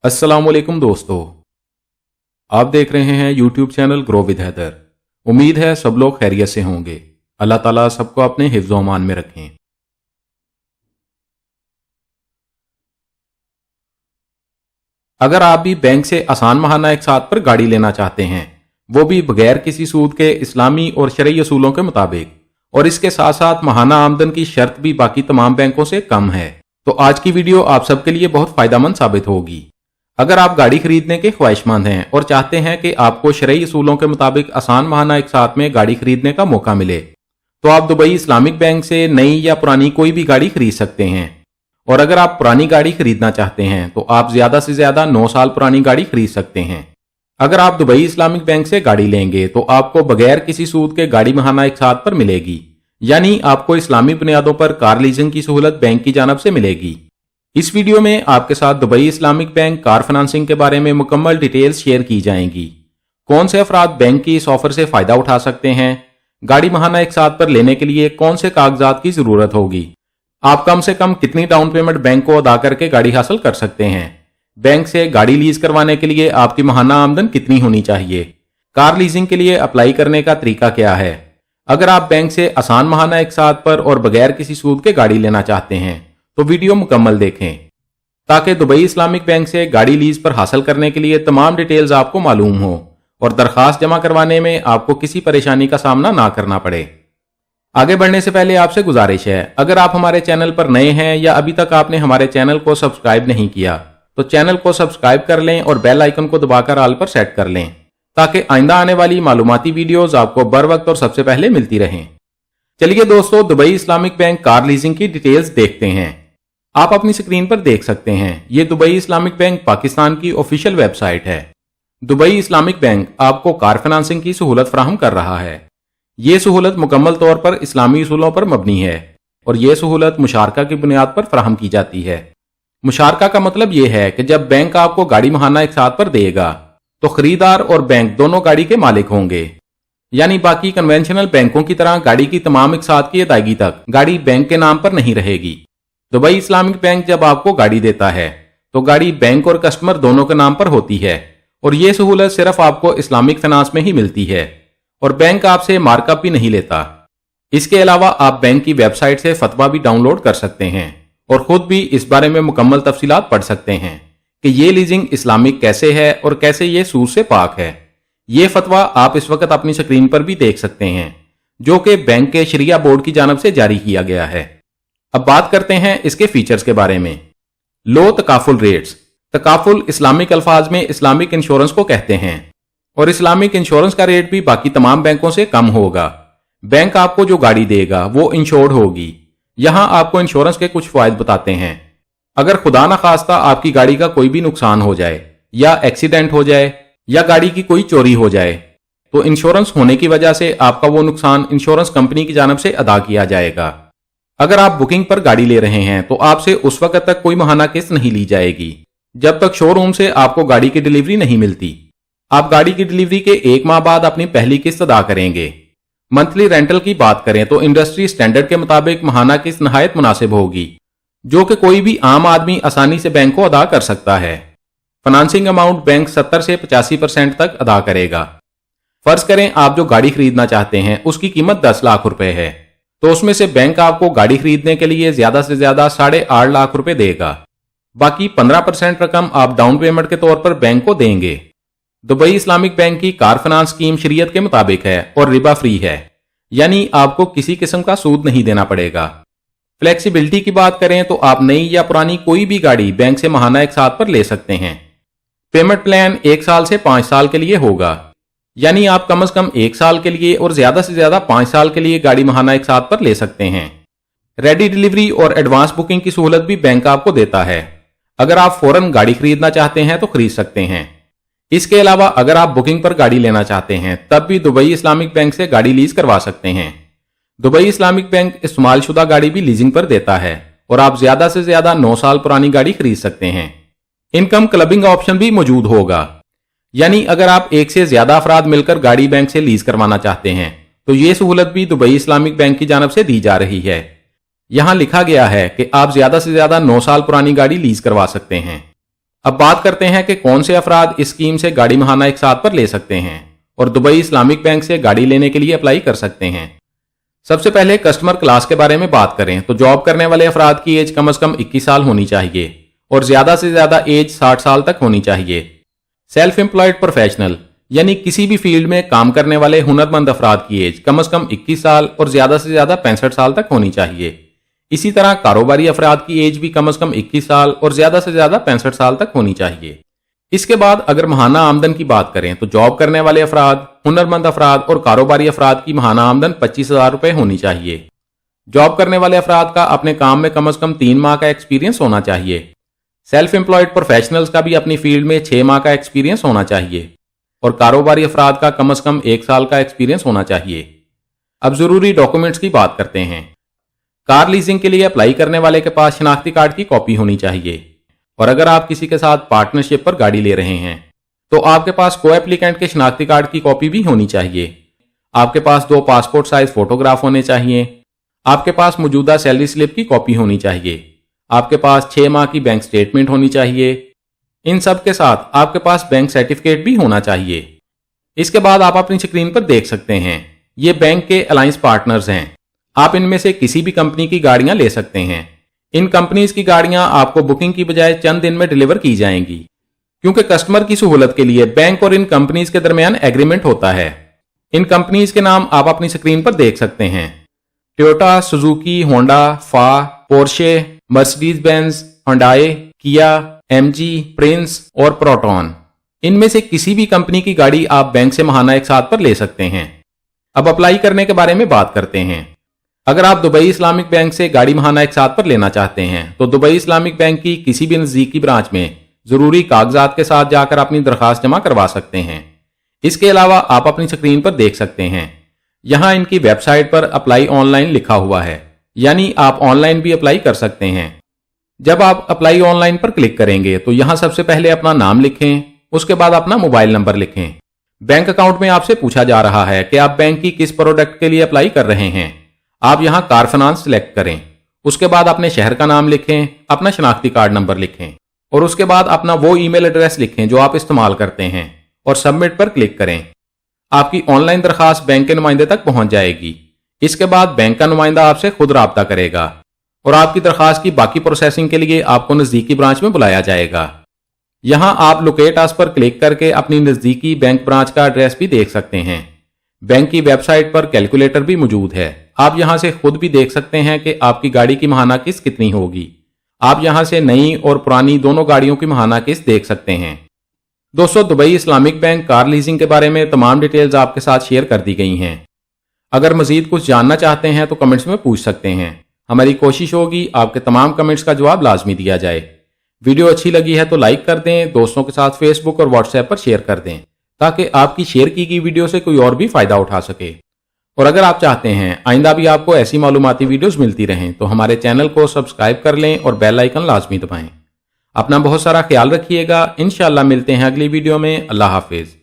अस्सलाम वालेकुम दोस्तों, आप देख रहे हैं YouTube channel grow with Haider. उम्मीद है सब लोग खैरियत से होंगे। अल्लाह ताला सबको अपने हिफ्ज़ व अमान में रखें। अगर आप भी बैंक से आसान माहाना एक साथ पर गाड़ी लेना चाहते हैं, वो भी बगैर किसी सूद के इस्लामी और शरई असूलों के मुताबिक, और इसके साथ साथ माहाना आमदन की शर्त भी बाकी तमाम बैंकों से कम है, तो आज की वीडियो आप सबके लिए बहुत फायदेमंद साबित होगी। अगर आप गाड़ी खरीदने के ख्वाहिशमंद हैं और चाहते हैं कि आपको शरई असूलों के मुताबिक आसान माहाना एक साथ में गाड़ी खरीदने का मौका मिले, तो आप दुबई इस्लामिक बैंक से नई या पुरानी कोई भी गाड़ी खरीद सकते हैं। और अगर आप पुरानी गाड़ी खरीदना चाहते हैं तो आप ज्यादा से ज्यादा 9 साल पुरानी गाड़ी खरीद सकते हैं। अगर आप दुबई इस्लामिक बैंक से गाड़ी लेंगे तो आपको बगैर किसी सूद के गाड़ी माहाना एक साथ पर मिलेगी, यानी आपको इस्लामी बुनियादों पर कार लीजिंग की सहूलत बैंक की जानब से मिलेगी। इस वीडियो में आपके साथ Dubai Islamic bank car financing के बारे में मुकम्मल डिटेल्स शेयर की जाएंगी। कौन से अफराद बैंक की इस ऑफर से फायदा उठा सकते हैं, गाड़ी माहाना एक साथ पर लेने के लिए कौन से कागजात की जरूरत होगी, आप कम से कम कितनी डाउन पेमेंट बैंक को अदा करके गाड़ी हासिल कर सकते हैं, बैंक से गाड़ी लीज करवाने के लिए आपकी माहाना आमदन कितनी होनी चाहिए, कार लीजिंग के लिए अप्लाई करने का तरीका क्या है। अगर आप बैंक से आसान माहाना एक साथ पर और बगैर किसी सूद के गाड़ी लेना चाहते हैं तो वीडियो मुकम्मल देखें, ताकि दुबई इस्लामिक बैंक से गाड़ी लीज पर हासिल करने के लिए तमाम डिटेल्स आपको मालूम हो और दरखास्त जमा करवाने में आपको किसी परेशानी का सामना ना करना पड़े। आगे बढ़ने से पहले आपसे गुजारिश है, अगर आप हमारे चैनल पर नए हैं या अभी तक आपने हमारे चैनल को सब्सक्राइब नहीं किया तो चैनल को सब्सक्राइब कर लें और बेल आइकन को दबाकर ऑल पर सेट कर लें, ताकि आइंदा आने वाली मालूमाती वीडियोस आपको बर वक्त और सबसे पहले मिलती रहें। चलिए दोस्तों, Dubai Islamic bank car leasing की डिटेल्स देखते हैं। आप अपनी स्क्रीन पर देख सकते हैं, ये दुबई इस्लामिक बैंक पाकिस्तान की ऑफिशियल वेबसाइट है। दुबई इस्लामिक बैंक आपको कार फाइनेंसिंग की सहूलत फराहम कर रहा है। ये सहूलत मुकम्मल तौर पर इस्लामी उसूलों पर मबनी है और ये सहूलत मुशारका की बुनियाद पर फराहम की जाती है। मुशारका का मतलब ये है कि जब बैंक आपको गाड़ी माहाना एक साथ पर देगा तो खरीदार और बैंक दोनों गाड़ी के मालिक होंगे, यानी बाकी कन्वेंशनल बैंकों की तरह गाड़ी की तमाम इकसात की अदायगी तक गाड़ी बैंक के नाम पर नहीं रहेगी। दुबई इस्लामिक बैंक जब आपको गाड़ी देता है तो गाड़ी बैंक और कस्टमर दोनों के नाम पर होती है और ये सहूलत सिर्फ आपको इस्लामिक फाइनेंस में ही मिलती है और बैंक आपसे मार्कअप भी नहीं लेता। इसके अलावा आप बैंक की वेबसाइट से फतवा भी डाउनलोड कर सकते हैं और खुद भी इस बारे में मुकम्मल तफसीलात पढ़ सकते हैं कि ये लीजिंग इस्लामिक कैसे है और कैसे ये सूद से पाक है। ये फतवा आप इस वक्त अपनी स्क्रीन पर भी देख सकते हैं, जो कि बैंक के शरिया बोर्ड की जानब से जारी किया गया है। अब बात करते हैं इसके फीचर्स के बारे में। लो तकाफुल रेट्स। तकाफुल इस्लामिक अल्फाज में इस्लामिक इंश्योरेंस को कहते हैं और इस्लामिक इंश्योरेंस का रेट भी बाकी तमाम बैंकों से कम होगा। बैंक आपको जो गाड़ी देगा वो इंश्योर्ड होगी। यहां आपको इंश्योरेंस के कुछ फायदे बताते हैं। अगर खुदा न खास्ता आपकी गाड़ी का कोई भी नुकसान हो जाए या एक्सीडेंट हो जाए या गाड़ी की कोई चोरी हो जाए तो इंश्योरेंस होने की वजह से आपका वो नुकसान इंश्योरेंस कंपनी की जानब से अदा किया जाएगा। अगर आप बुकिंग पर गाड़ी ले रहे हैं तो आपसे उस वक्त तक कोई माहाना किस्त नहीं ली जाएगी जब तक शोरूम से आपको गाड़ी की डिलीवरी नहीं मिलती। आप गाड़ी की डिलीवरी के 1 माह बाद अपनी पहली किस्त अदा करेंगे। मंथली रेंटल की बात करें तो इंडस्ट्री स्टैंडर्ड के मुताबिक माहाना किस्त नहायत मुनासिब होगी, जो कि कोई भी आम आदमी आसानी से बैंक को अदा कर सकता है। फाइनेंसिंग अमाउंट बैंक 70 से 85% तक अदा करेगा। फर्ज करें आप जो गाड़ी खरीदना चाहते हैं उसकी कीमत 10 लाख रुपए है, तो उसमें से बैंक आपको गाड़ी खरीदने के लिए ज्यादा से ज्यादा 8.5 लाख रुपए देगा। बाकी 15% रकम आप डाउन पेमेंट के तौर पर बैंक को देंगे। दुबई इस्लामिक बैंक की कार फाइनेंस स्कीम शरीयत के मुताबिक है और रिबा फ्री है, यानी आपको किसी किस्म का सूद नहीं देना पड़ेगा। फ्लेक्सिबिलिटी की बात करें तो आप नई या पुरानी कोई भी गाड़ी बैंक से माहाना एक साथ पर ले सकते हैं। पेमेंट प्लान 1 साल से 5 साल के लिए होगा, यानी आप कम से कम 1 साल के लिए और ज्यादा से ज्यादा 5 साल के लिए गाड़ी माहाना एक साथ पर ले सकते हैं। रेडी डिलीवरी और एडवांस बुकिंग की सहूलत भी बैंक आपको देता है। अगर आप फौरन गाड़ी खरीदना चाहते हैं तो खरीद सकते हैं। इसके अलावा अगर आप बुकिंग पर गाड़ी लेना चाहते हैं तब भी दुबई इस्लामिक बैंक से गाड़ी लीज करवा सकते हैं। दुबई इस्लामिक बैंक इस्तेमाल शुदा गाड़ी भी लीजिंग पर देता है और आप ज्यादा से ज्यादा 9 साल पुरानी गाड़ी खरीद सकते हैं। इनकम क्लबिंग ऑप्शन भी मौजूद होगा, यानी अगर आप एक से ज्यादा अफराद मिलकर गाड़ी बैंक से लीज करवाना चाहते हैं तो ये सहूलत भी दुबई इस्लामिक बैंक की जानब से दी जा रही है। यहां लिखा गया है कि आप ज्यादा से ज्यादा 9 साल पुरानी गाड़ी लीज करवा सकते हैं। اب بات کرتے ہیں کہ کون سے افراد اس اسکیم سے گاڑی ماہانہ ایک ساتھ پر لے سکتے ہیں اور دبئی اسلامک بینک سے گاڑی لینے کے لیے اپلائی کر سکتے ہیں۔ سب سے پہلے کسٹمر کلاس کے بارے میں بات کریں تو جاب کرنے والے افراد کی ایج کم از کم 21 سال ہونی چاہیے اور زیادہ سے زیادہ ایج 60 سال تک ہونی چاہیے۔ سیلف امپلائڈ پروفیشنل یعنی کسی بھی فیلڈ میں کام کرنے والے ہنرمند افراد کی ایج کم از کم 21 سال اور زیادہ سے زیادہ 65 سال تک ہونی چاہیے۔ اسی طرح کاروباری افراد کی ایج بھی کم از کم 21 سال اور زیادہ سے زیادہ 65 سال تک ہونی چاہیے۔ اس کے بعد اگر ماہانہ آمدن کی بات کریں تو جاب کرنے والے افراد، ہنرمند افراد اور کاروباری افراد کی ماہانہ آمدن 25,000 روپے ہونی چاہیے۔ جاب کرنے والے افراد کا اپنے کام میں کم از کم 3 ماہ کا ایکسپیرینس ہونا چاہیے۔ سیلف امپلائڈ پروفیشنلز کا بھی اپنی فیلڈ میں 6 ماہ کا ایکسپیرینس ہونا چاہیے اور کاروباری افراد کا کم از کم 1 سال کا ایکسپیرینس ہونا چاہیے۔ اب ضروری ڈاکومنٹس کی بات کرتے ہیں۔ کار لیزنگ کے لیے اپلائی کرنے والے کے پاس شناختی کارڈ کی کاپی ہونی چاہیے، اور اگر آپ کسی کے ساتھ پارٹنرشپ پر گاڑی لے رہے ہیں تو آپ کے پاس کو ایپلیکینٹ کے شناختی کارڈ کی کاپی بھی ہونی چاہیے۔ آپ کے پاس 2 پاسپورٹ سائز فوٹوگراف ہونے چاہیے۔ آپ کے پاس موجودہ سیلری سلپ کی کاپی ہونی چاہیے۔ آپ کے پاس 6 ماہ کی بینک سٹیٹمنٹ ہونی چاہیے۔ ان سب کے ساتھ آپ کے پاس بینک سرٹیفکیٹ بھی ہونا چاہیے۔ اس کے بعد آپ اپنی اسکرین پر دیکھ سکتے ہیں یہ بینک کے الائنس پارٹنرز ہیں۔ آپ ان میں سے کسی بھی کمپنی کی گاڑیاں لے سکتے ہیں۔ ان کمپنیز کی گاڑیاں آپ کو بکنگ کی بجائے چند دن میں ڈیلیور کی جائیں گی، کیونکہ کسٹمر کی سہولت کے لیے بینک اور ان کمپنیز کے درمیان ایگریمنٹ ہوتا ہے۔ ان کمپنیز کے نام آپ اپنی اسکرین پر دیکھ سکتے ہیں: ٹویوٹا، سوزوکی، ہونڈا، فا، پورشے، مرسڈیز بینز، ہنڈائی، کیا، ایم جی، پرنس اور پروٹون۔ ان میں سے کسی بھی کمپنی کی گاڑی آپ بینک سے ماہانہ ایک ساتھ پر لے سکتے ہیں۔ اب اپلائی کرنے کے بارے میں بات کرتے ہیں۔ اگر آپ دبئی اسلامک بینک سے گاڑی ماہانہ ایک ساتھ پر لینا چاہتے ہیں تو دبئی اسلامک بینک کی کسی بھی نزدیکی برانچ میں ضروری کاغذات کے ساتھ جا کر اپنی درخواست جمع کروا سکتے ہیں۔ اس کے علاوہ آپ اپنی اسکرین پر دیکھ سکتے ہیں یہاں ان کی ویب سائٹ پر اپلائی آن لائن لکھا ہوا ہے، یعنی آپ آن لائن بھی اپلائی کر سکتے ہیں۔ جب آپ apply on line per click کریں گے تو یہاں سب سے پہلے اپنا نام لکھیں، اس کے بعد اپنا موبائل نمبر لکھیں۔ بینک اکاؤنٹ میں آپ سے پوچھا جا رہا ہے کہ آپ بینک کی کس پروڈکٹ کے لیے اپلائی کر رہے ہیں۔ آپ یہاں کار فنانس سلیکٹ کریں، اس کے بعد اپنے شہر کا نام لکھیں، اپنا شناختی کارڈ نمبر لکھیں اور اس کے بعد اپنا وہ ای میل ایڈریس لکھیں جو آپ استعمال کرتے ہیں اور سبمٹ پر کلک کریں۔ آپ کی آن لائن درخواست بینک کے نمائندے تک پہنچ جائے گی۔ اس کے بعد بینک کا نمائندہ آپ سے خود رابطہ کرے گا اور آپ کی درخواست کی باقی پروسیسنگ کے لیے آپ کو نزدیکی برانچ میں بلایا جائے گا۔ یہاں آپ لوکیٹ اس پر کلک کر کے اپنی نزدیکی بینک برانچ کا ایڈریس بھی دیکھ سکتے ہیں۔ بینک کی ویب سائٹ پر کیلکولیٹر بھی موجود ہے، آپ یہاں سے خود بھی دیکھ سکتے ہیں کہ آپ کی گاڑی کی ماہانہ قسط کتنی ہوگی۔ آپ یہاں سے نئی اور پرانی دونوں گاڑیوں کی ماہانہ قسط دیکھ سکتے ہیں۔ دوستو، دبئی اسلامک بینک کار لیزنگ کے بارے میں تمام ڈیٹیلز آپ کے ساتھ شیئر کر دی گئی ہیں۔ اگر مزید کچھ جاننا چاہتے ہیں تو کمنٹس میں پوچھ سکتے ہیں۔ ہماری کوشش ہوگی آپ کے تمام کمنٹس کا جواب لازمی دیا جائے۔ ویڈیو اچھی لگی ہے تو لائک کر دیں، دوستوں کے ساتھ فیس بک اور واٹس ایپ پر شیئر کر دیں تاکہ آپ کی شیئر کی گئی ویڈیو سے کوئی اور بھی فائدہ اٹھا سکے۔ اور اگر آپ چاہتے ہیں آئندہ بھی آپ کو ایسی معلوماتی ویڈیوز ملتی رہیں تو ہمارے چینل کو سبسکرائب کر لیں اور بیل آئیکن لازمی دبائیں۔ اپنا بہت سارا خیال رکھیے گا۔ انشاءاللہ ملتے ہیں اگلی ویڈیو میں۔ اللہ حافظ۔